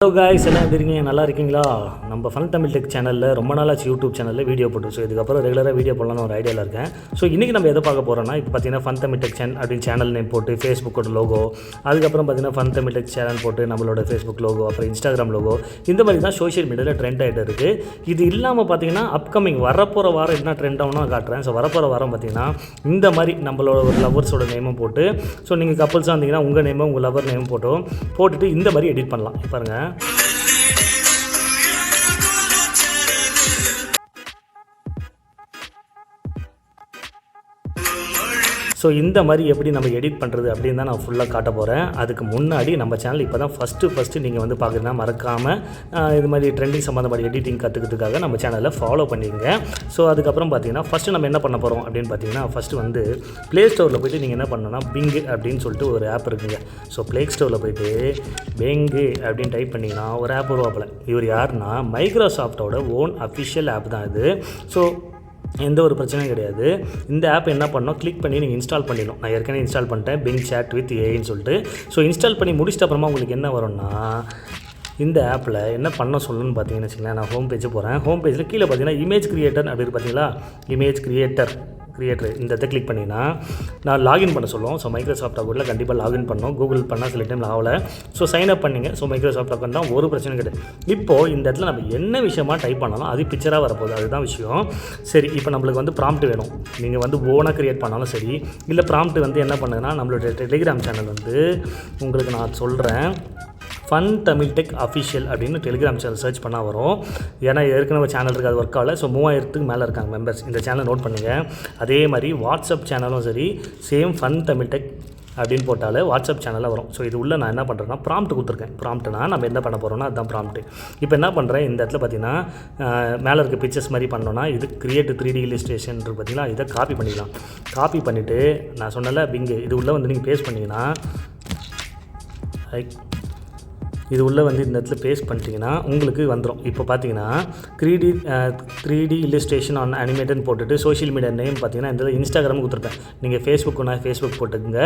Hello guys, எல்லாம் எப்படி இருக்கீங்க? நல்லா இருக்கீங்களா? நம்ம ஃபன் தமிழ் டெக் சேனலில் ரொம்ப நாளாச்சு யூடியூப் சேனலில் வீடியோ போட்டு. ஸோ இதுக்கப்புறம் ரெகுலராக வீடியோ போடலான்னு ஒரு ஐடியாவில் இருக்கேன். ஸோ இன்றைக்கி நம்ம எதை பார்க்க போகிறோம்னா, இப்போ பார்த்தீங்கன்னா ஃபன் தமிழ் டெக் அப்படின்னு சேனல் நேம் போட்டு ஃபேஸ்புக்கோட லோகோ, அதுக்கப்புறம் பார்த்தீங்கன்னா ஃபன் தமிழ் டெக் சேனல் போட்டு நம்மளோட ஃபேஸ்புக் லோகோ, அப்புறம் இன்ஸ்டாகிராம் லோகோ, இந்த மாதிரி தான் சோஷியல் மீடியாவில் ட்ரெண்ட் ஆகிட்டு இருக்குது. இது இல்லாமல் பார்த்தீங்கன்னா அப்கமிங் வரப்போகிற வாரம் என்ன ட்ரெண்ட் ஆகும்னு நான் காட்டுறேன். ஸோ வரப்போகிற வாரம் பார்த்தீங்கன்னா இந்த மாதிரி நம்மளோட ஒரு லவர்ஸோட நேமும் போட்டு, ஸோ நீங்கள் கப்புள்ஸாக இருந்தீங்கன்னா உங்கள் நேமும் உங்கள் லவர் நேமும் போட்டுட்டு இந்த மாதிரி எடிட் பண்ணலாம். பாருங்கள், ஸோ இந்த மாதிரி எப்படி நம்ம எடிட் பண்ணுறது அப்படின்னு தான் நான் ஃபுல்லாக காட்ட போகிறேன். அதுக்கு முன்னாடி நம்ம சேனல் இப்போ தான் ஃபஸ்ட்டு நீங்கள் வந்து பார்க்குறதுனா மறக்காமல் இது மாதிரி ட்ரெண்டிங் சம்மந்தப்பட்ட எடிட்டிங் கற்றுக்கிறதுக்காக நம்ம சேனலில் ஃபாலோ பண்ணிடுங்க. ஸோ அதுக்கப்புறம் பார்த்தீங்கன்னா ஃபஸ்ட்டு நம்ம என்ன பண்ண போகிறோம் அப்படின்னு பார்த்தீங்கன்னா, ஃபஸ்ட்டு வந்து ப்ளே ஸ்டோரில் போய்ட்டு நீங்கள் என்ன பண்ணணும்னா பிங்கு அப்படின்னு சொல்லிட்டு ஒரு ஆப் இருக்குங்க. ஸோ ப்ளே ஸ்டோரில் போய்ட்டு பிங்கு அப்படின்னு டைப் பண்ணிங்கன்னா ஒரு ஆப் உருவாப்பில். இவர் யாருன்னா மைக்ரோசாஃப்டோட ஓன் அஃபிஷியல் ஆப் தான் இது. ஸோ எந்த ஒரு பிரச்சனையும் கிடையாது. இந்த ஆப் என்ன பண்ணோம், கிளிக் பண்ணி நீங்கள் இன்ஸ்டால் பண்ணிடணும். நான் ஏற்கனவே இன்ஸ்டால் பண்ணிட்டேன், பிங் சேட் வித் ஏஐன்னு சொல்லிட்டு. ஸோ இன்ஸ்டால் பண்ணி முடிச்சிட்ட அப்புறமா உங்களுக்கு என்ன வரும்னா, இந்த ஆப்பில் என்ன பண்ண சொல்லணும்னு பார்த்தீங்கன்னு வச்சுக்கோங்களேன். நான் ஹோம் பேஜ் போகிறேன். ஹோம் பேஜில் கீழே பார்த்தீங்கன்னா இமேஜ் கிரியேட்டர் அப்படின்னு பார்த்தீங்களா, இமேஜ் கிரியேட்டர் இந்த இதை கிளிக் பண்ணிங்கன்னா நான் லாகின் பண்ண சொல்லுவோம். ஸோ மைக்ரோசாஃப்ட் அக்கௌண்ட்டில் கண்டிப்பாக லாகின் பண்ணோம். கூகுள் பண்ணால் சில டைம் ஆகலை. ஸோ சைன் அப் பண்ணிங்க. ஸோ மைக்ரோசாஃப்ட் அக்கௌண்ட் தான், ஒரு பிரச்சனை கிடையாது. இப்போது இந்த இடத்துல நம்ம என்ன விஷயமா டைப் பண்ணாலும் அது பிக்சராக வரப்போகுது, அதுதான் விஷயம். சரி, இப்போ நம்மளுக்கு வந்து ப்ராம்ப்ட் வேணும். நீங்கள் வந்து ஓனாக க்ரியேட் பண்ணாலும் சரி, இல்லை ப்ராம்ப்ட் வந்து என்ன பண்ணுங்கன்னா, நம்மளோட டெலிகிராம் சேனல் வந்து உங்களுக்கு நான் சொல்கிறேன், ஃபன் தமிழ் டெக் அஃபிஷியல் அப்படின்னு டெலிகிராம் சேனல் சர்ச் பண்ணால் வரும். ஏன்னா ஏற்கனவே சேனல் இருக்குது, அது ஒர்க் ஆகலை. ஸோ 3000க்கு மேலே இருக்காங்க மெம்பர்ஸ். இந்த சேனல் நோட் பண்ணுங்கள். அதே மாதிரி வாட்ஸ்அப் சேனலும் சரி, சேம் ஃபன் தமிழ் டெக் அப்படின்னு போட்டாலே வாட்ஸ்அப் சேனலில் வரும். ஸோ இது உள்ள நான் என்ன பண்ணுறேன்னா ப்ராம்ப்ட் கொடுத்துருக்கேன். ப்ராம்ப்ட்னா நம்ம என்ன பண்ண போகிறோம்னா அதுதான் ப்ராம்ப்ட். இப்போ என்ன பண்ணுறேன், இந்த இடத்துல பார்த்தீங்கன்னா மேலே இருக்க பிக்சர்ஸ் மாதிரி பண்ணோன்னா இது கிரியேட் 3D இல்லஸ்ட்ரேஷன் பார்த்தீங்களா, இதை காப்பி பண்ணிக்கலாம். காப்பி பண்ணிவிட்டு நான் சொன்னல பிங்கு, இது உள்ளே வந்து நீங்கள் பேஸ்ட் பண்ணிங்கன்னா, இது உள்ளே வந்து இந்த இடத்துல பேஸ்ட் பண்ணிட்டீங்கன்னா உங்களுக்கு வந்துடும். இப்போ பார்த்தீங்கன்னா 3D இல்லஸ்ட்ரேஷன் ஆன் அனிமேட்டட்னு போட்டுட்டு சோஷியல் மீடியா நேம் பார்த்தீங்கன்னா இந்த இன்ஸ்டாகிராம் கொடுத்துருப்பேன். நீங்கள் ஃபேஸ்புக்குன்னா ஃபேஸ்புக் போட்டுக்குங்க.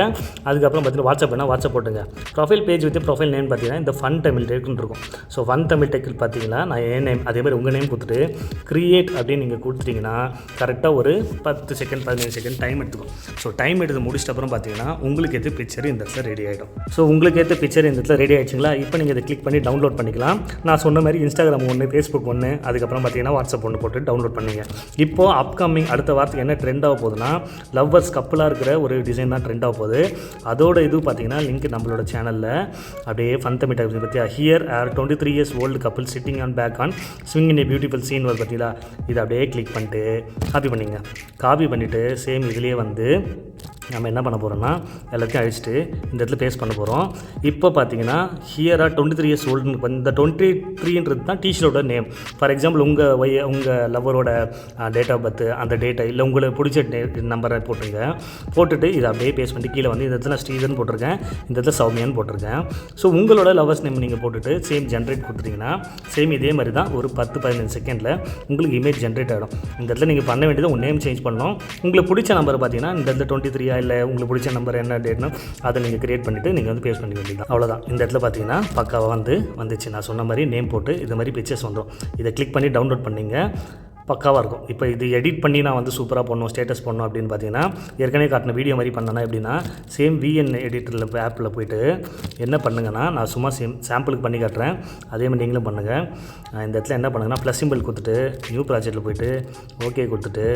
அதுக்கப்புறம் பார்த்தீங்கன்னா வாட்ஸ்அப்னா வாட்ஸ்அப் போட்டுங்க. Profile page with profile name பார்த்தீங்கன்னா இந்த ஃபன் தமிழ் டெக்னு இருக்கும். ஸோ ஃபன் தமிழ் டெக்கில் பார்த்தீங்கன்னா நான் என் நேம் அதே மாதிரி உங்கள் நேம் கொடுத்துட்டு க்ரியேட் அப்படின்னு நீங்கள் கொடுத்துட்டிங்கன்னா கரெக்டாக ஒரு 10 செகண்ட் 15 செகண்ட் டைம் எடுத்துக்கும். ஸோ டைம் எடுத்து முடிச்சிட்ட அப்புறம் பார்த்தீங்கன்னா உங்களுக்கு ஏற்ற பிக்சர் இந்த இடத்துல ரெடி ஆகிடும். ஸோ உங்களுக்கு ஏற்ற பிக்சர் இந்த இடத்துல ரெடி ஆகிடுச்சிங்களா? இப்போ நீங்கள் இதை கிளிக் பண்ணி டவுன்லோட் பண்ணிக்கலாம். நான் சொன்ன மாதிரி இன்ஸ்டாகிராம் ஒன்று, ஃபேஸ்புக் ஒன்று, அதுக்கப்புறம் பார்த்தீங்கன்னா வாட்ஸ்அப் ஒன்று போட்டு டவுன்லோட் பண்ணுங்க. இப்போது அப்கமிங் அடுத்த வாரத்துக்கு என்ன ட்ரெண்ட் ஆக போகுதுன்னா, லவ்வர்ஸ் கப்பலாக இருக்கிற ஒரு டிசைன் தான் ட்ரெண்ட் ஆக போகுது. அதோட இது பார்த்தீங்கன்னா லிங்க் நம்மளோட சேனலில் அப்படியே ஃபன் தமிழ் டெக் பற்றி here R 23 years old couple sitting on back on swing in a beautiful scene வருது பார்த்தீங்களா, இதை அப்படியே கிளிக் பண்ணிட்டு காப்பி பண்ணிங்க. காப்பி பண்ணிவிட்டு சேம் இதுலேயே வந்து நம்ம என்ன பண்ண போகிறோம்னா எல்லாத்தையும் அழிச்சிட்டு இந்த இடத்துல பேஸ்ட் பண்ண போகிறோம். இப்போ பார்த்தீங்கன்னா ஹியர் ஆர் 23 years old, இந்த 23ன்றது தான் டீச்சரோட நேம். ஃபார் எக்ஸாம்பிள் உங்கள் லவரோட டேட் ஆஃப் பர்த், அந்த டேட்டை இல்லை உங்களுக்கு பிடிச்ச நம்பரை போட்டுட்டு இதை அப்படியே பேஸ்ட் பண்ணி கீழே வந்து இந்த இடத்துல ஸ்ரீதன் போட்டிருக்கேன், இந்த இடத்துல சௌமியான்னு போட்டிருக்கேன். ஸோ உங்களோட லவர்ஸ் நேம் நீங்கள் போட்டுட்டு சேம் ஜென்ரேட் கொடுத்துட்டிங்கன்னா சேம் இதே மாதிரி தான் ஒரு 10-15 செகண்டில் உங்களுக்கு இமேஜ் ஜென்ரேட் ஆகிடும். இந்த இடத்துல நீங்கள் பண்ண வேண்டியது உங்கள் நேம் சேஞ்ச் பண்ணணும். உங்களுக்கு பிடிச்ச நம்பர் பார்த்தீங்கன்னா இந்த இடத்துல 23 இல்லை உங்களுக்கு பிடிச்ச நம்பர் என்ன டேட்னு அதை நீங்கள் கிரியேட் பண்ணிவிட்டு நீங்கள் வந்து பேஸ்ட் பண்ணி வேண்டியது அவ்வளோதான். இந்த இடத்துல பார்த்தீங்கன்னா பக்காவாக வந்துச்சு. நான் சொன்ன மாதிரி நேம் போட்டு இது மாதிரி பிக்சர்ஸ் வந்துடும். இதை கிளிக் பண்ணி டவுன்லோட் பண்ணிங்க, பக்காவாக இருக்கும். இப்போ இது எடிட் பண்ணி நான் வந்து சூப்பராக பண்ணணும், ஸ்டேட்டஸ் பண்ணணும் அப்படின்னு பார்த்தீங்கன்னா ஏற்கனவே காட்டின வீடியோ மாதிரி பண்ணனா எப்படின்னா, சேம் VN எடிட்டரில் ஆப்பில் போய்ட்டு என்ன பண்ணுங்கன்னா, நான் சும்மா சாம்பிளுக்கு பண்ணி காட்டுறேன், அதே மாதிரி நீங்களும் பண்ணுங்கள். இந்த இடத்துல என்ன பண்ணுங்கன்னா ப்ளஸ் சிம்பிள் கொடுத்துட்டு நியூ ப்ராஜெக்ட்டில் போய்ட்டு ஓகே கொடுத்துட்டு,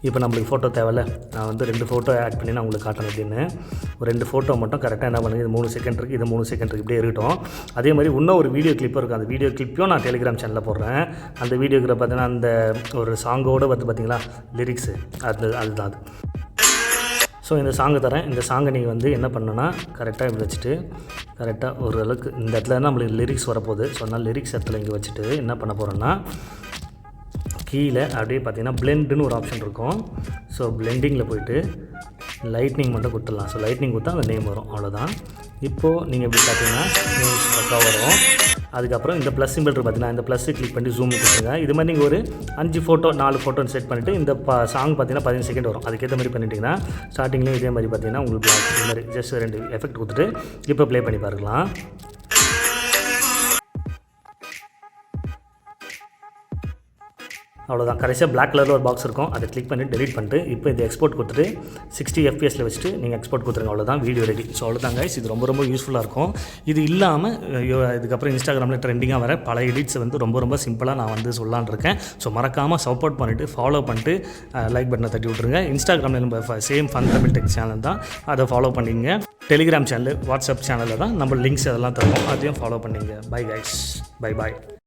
இப்போ நம்மளுக்கு ஃபோட்டோ தேவையில்ல, நான் வந்து 2 ஃபோட்டோ ஆட் பண்ணி நான் உங்களுக்கு காட்டுறேன் அப்படின்னு. ஒரு 2 ஃபோட்டோ மட்டும் கரெக்டாக என்ன பண்ணுங்க, இது 3 செகண்ட் இருக்குது, இது 3 செகண்ட் இருக்குது, இப்படியே இருக்கட்டும். அதே மாதிரி இன்னும் ஒரு வீடியோ கிளிப்பும் இருக்குது. அந்த வீடியோ கிளிப்பையும் நான் டெலிகிராம் சேனலில் போடுறேன். அந்த வீடியோக்கில் பார்த்தீங்கன்னா அந்த ஒரு சாங்கோடு வந்து பார்த்தீங்களா லிரிக்ஸு, அதுதான் அது. ஸோ இந்த சாங்கை தரேன். இந்த சாங்கை நீங்கள் வந்து என்ன பண்ணணுன்னா கரெக்டாக இப்படி வச்சுட்டு கரெக்டாக ஓரளவுக்கு இந்த இடத்துல நம்மளுக்கு லிரிக்ஸ் வரப்போகுது. ஸோ அதனால் லிரிக்ஸ் இடத்துல இங்கே வச்சுட்டு என்ன பண்ண போகிறோன்னா, கீழே அப்படியே பார்த்தீங்கன்னா பிளெண்டுன்னு ஒரு ஆப்ஷன் இருக்கும். ஸோ பிளெண்டிங்கில் போய்ட்டு லைட்னிங் மட்டும் கொடுத்துடலாம். ஸோ லைட்னிங் கொடுத்தா அந்த நேம் வரும், அவ்வளோதான். இப்போது நீங்கள் எப்படி பார்த்தீங்கன்னா நேம்ஸ் பக்காக வரும். அதுக்கப்புறம் இந்த ப்ளஸ் சிம்பிள் பார்த்தீங்கன்னா இந்த ப்ளஸ்ஸு கிளிக் பண்ணி ஜூம் கொடுத்துருங்க. இது மாதிரி நீங்கள் ஒரு 5 ஃபோட்டோ 4 ஃபோட்டோ செட் பண்ணிவிட்டு இந்த சாங் பார்த்தீங்கன்னா 15 செகண்ட் வரும். அதுக்கேற்ற மாதிரி பண்ணிட்டீங்கன்னா ஸ்டார்டிங்லேயும் இதே மாதிரி பார்த்தீங்கன்னா உங்களுக்கு இது மாதிரி ஜஸ்ட் 2 எஃபெக்ட் கொடுத்துட்டு இப்போ ப்ளே பண்ணி பார்க்கலாம். அவ்வளோதான். கடைசியாக பிளாக் கலரில் ஒரு பாக்ஸ் இருக்கும், அதை கிளிக் பண்ணி டெலிட் பண்ணிட்டு இப்போ இந்த எக்ஸ்போர்ட் கொடுத்துட்டு 60 fpsல வச்சுட்டு நீங்கள் எக்ஸ்போர்ட் கொடுத்துருங்க. அவ்வளோதான், வீடியோ ரெடி. ஸோ அவ்வளோதான் கைஸ், இது ரொம்ப ரொம்ப யூஸ்ஃபுல்லாக இருக்கும். இது இல்லாமல் இதுக்கப்புறம் இன்ஸ்டாகிராமில் ட்ரெண்டிங்காக வர பல எடிட்ஸ் வந்து ரொம்ப ரொம்ப சிம்பிளாக நான் வந்து சொல்லலான்னு இருக்கேன். ஸோ மறக்காமல் சப்போர்ட் பண்ணிவிட்டு ஃபாலோ பண்ணிட்டு லைக் பட்டனை தட்டி விட்ருங்க. இன்ஸ்டாகிராமில் நம்ம same fun Tamil tech channel தான், அதை ஃபாலோ பண்ணிங்க. டெலிகிராம் சேனல், வாட்ஸ்அப் சேனலில் தான் நம்ம லிங்க்ஸ் அதெல்லாம் தருவோம், அதையும் ஃபாலோ பண்ணிங்க. Bye guys, bye bye.